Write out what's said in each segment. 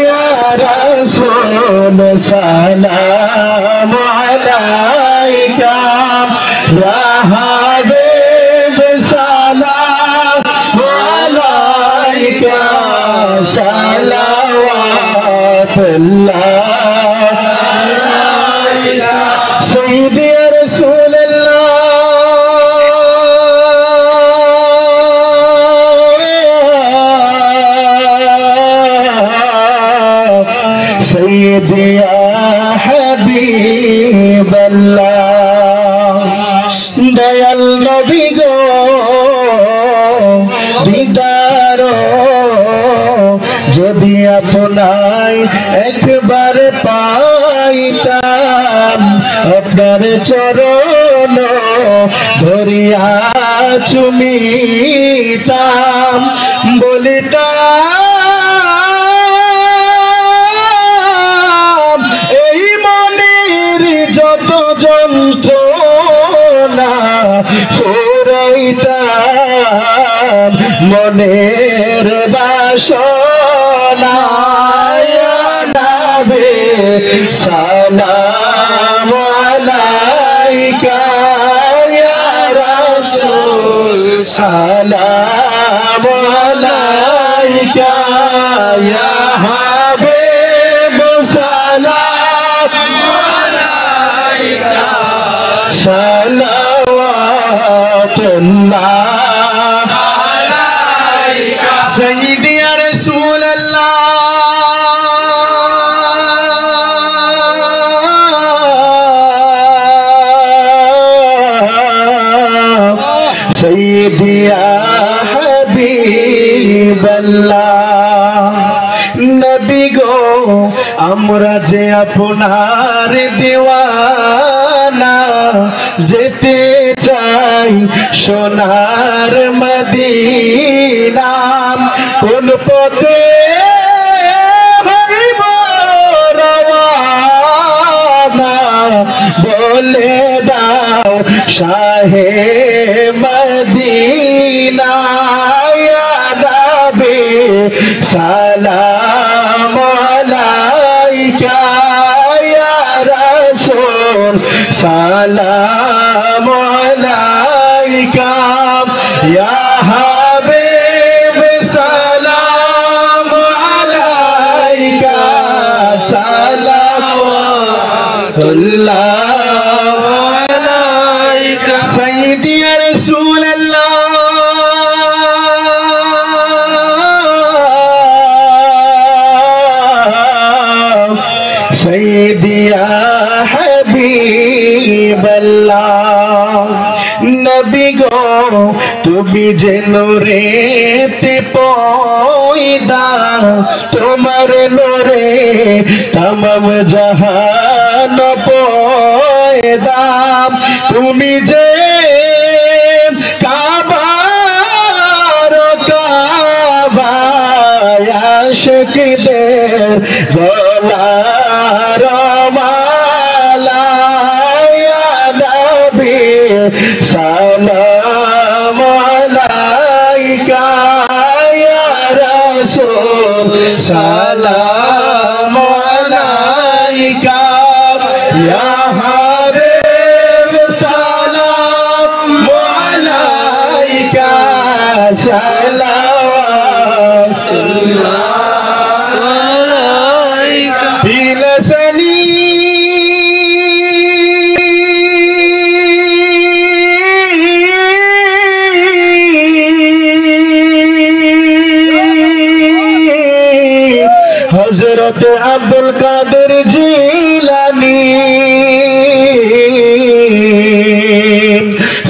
या रसूल सलाम अलैका या हबीब सलाम अलैका सलावतुल्लाह अलैका सय्यदी या रसूल सय्यदी या हबीब अल्लाह दयाल नबी गो दीदारो যদি আপনায় একবার পাইতাম আপনার চরণ ধরিয়া চুমিতাম বলিতাম এই মনের যত যন্ত্রণা ফুরাইতাম মনের বাসনা ইয়া নবী সালাম আলাইকা ইয়া রাসূল সালাম আলাইকা ইয়া হাবিব সালাম আলাইকা সালাওয়াতুল্লাহ আলাইকা সয়্যিদি ইয়া রাসূল আল্লাহ सय्यदी या हबीब अल्लाह नबी गो আমরা যে আপনার দিওয়ানা যেতে চাই সোনার মদিনা কোন পথে হইব রওয়ানা বলে দাও শাহে মদিনা ইয়া নবী সালাম আলাইকা ইয়া রাসূল সালাম আলাইকা ইয়া হাবিব সালাম আলাইকা সালাওয়াতুল্লাহ আলাইকা সয়্যিদি ইয়া রাসূল আল্লাহ सय्यदी या हबीब अल्लाह नबी गो তুমি যে নূরেতে পয়দা তোমার নূরে तमाम জাহান পয়দা তুমি যে কাবার কাবা আশিকদের গলার মালা ইয়া নবী সালাম আলাইকা ইয়া রাসূল সালাম আলাইকা ইয়া হাবিব সালাম আলাইকা সালাওয়াতুল্লাহ हजरत अब्दुल कादिर जिलानी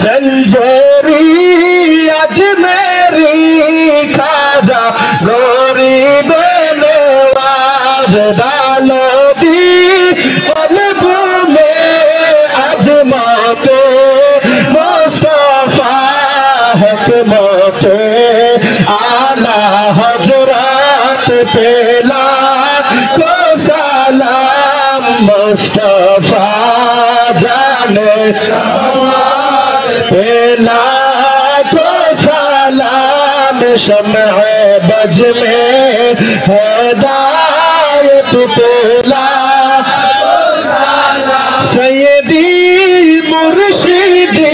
संजरी अजमेरी खाजा गरीब नवाज डालो दी कल्ब में अजमते मुस्तफा हिकमते आला हजरत पेला को सलाम मुस्तफा जाने पेला को सलाम शम्अ बज में हैदार पेला सैयदी मुर्शिदी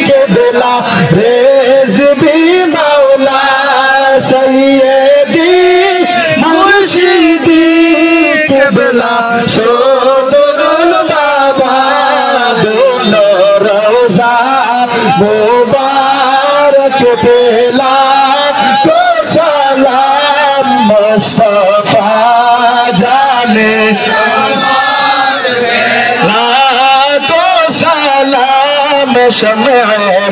के बिला रेज भी मौला सैयदी मुर्शिदी के बिला सोबरुल बाबा दोनों रोजा मुबारक पेला को सलाम मुस्तफा जाने शम्अ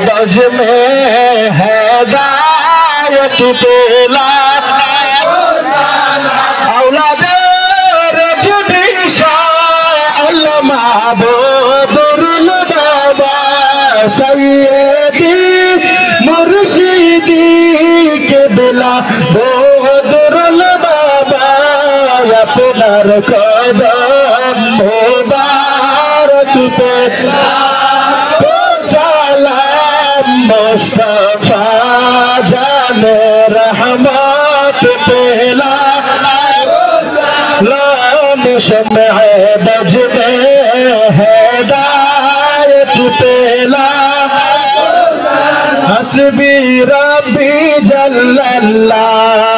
बज में हिदायत पेला औलाद रजबी शाह अल महबूबुल बाबा सैयदी मुर्शिदी के बिला बहादुरुल बाबा अपनार कदम मुबारक पेला मुस्तफा जाने रहमत पेला लाम शम्अ बज में हिदायत पेला हस्बी रब्बी जल्लल्लाह